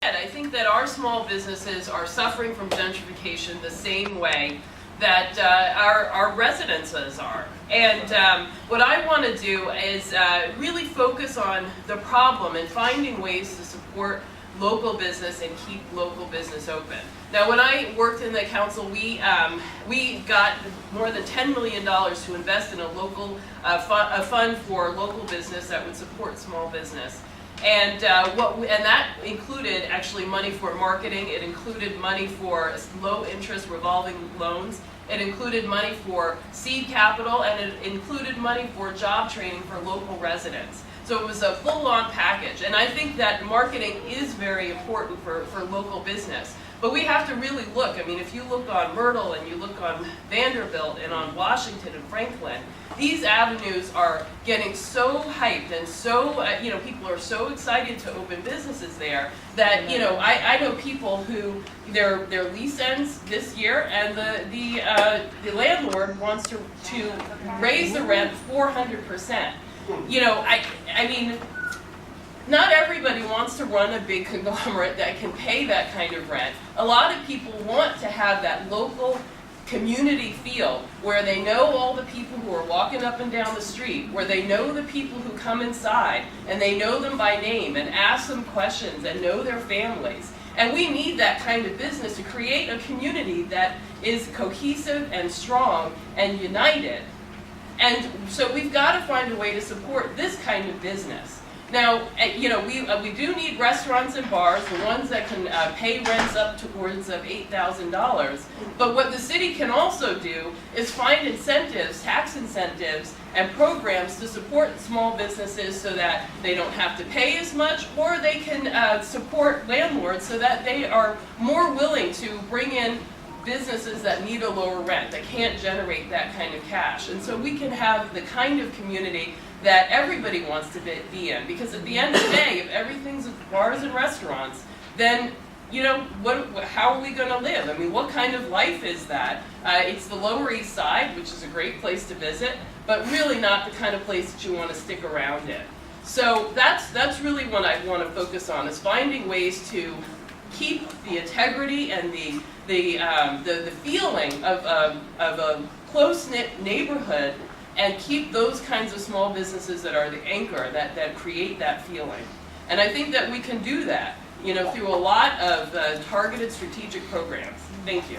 I think that our small businesses are suffering from gentrification the same way that our residences are. And what I want to do is really focus on the problem and finding ways to support local business and keep local business open. Now, when I worked in the council, we got more than $10 million to invest in a local a fund for local business that would support small business. And that included actually money for marketing. It included money for low interest revolving loans. It included money for seed capital, and it included money for job training for local residents. So it was a full-on package. And I think that marketing is very important for local business. But we have to really look. I mean, if you look on Myrtle and you look on Vanderbilt and on Washington and Franklin, these avenues are getting so hyped and so, people are so excited to open businesses there that, I know people who their lease ends this year, and the landlord wants to raise the rent 400%. I mean, not everybody wants to run a big conglomerate that can pay that kind of rent. A lot of people want to have that local community feel where they know all the people who are walking up and down the street, where they know the people who come inside and they know them by name and ask them questions and know their families. And we need that kind of business to create a community that is cohesive and strong and united. And so we've got to find a way to support this kind of business. Now, we do need restaurants and bars, the ones that can pay rents up towards of $8,000. But what the city can also do is find incentives, tax incentives, and programs to support small businesses so that they don't have to pay as much, or they can support landlords so that they are more willing to bring in businesses that need a lower rent, that can't generate that kind of cash. And so we can have the kind of community that everybody wants to be in. Because at the end of the day, if everything's bars and restaurants, then how are we going to live? I mean, what kind of life is that? It's the Lower East Side, which is a great place to visit, but really not the kind of place that you want to stick around in. So that's really what I want to focus on, is finding ways to keep the integrity and the feeling of a close-knit neighborhood, and keep those kinds of small businesses that are the anchor, that create that feeling. And I think that we can do that, through a lot of targeted strategic programs. Thank you.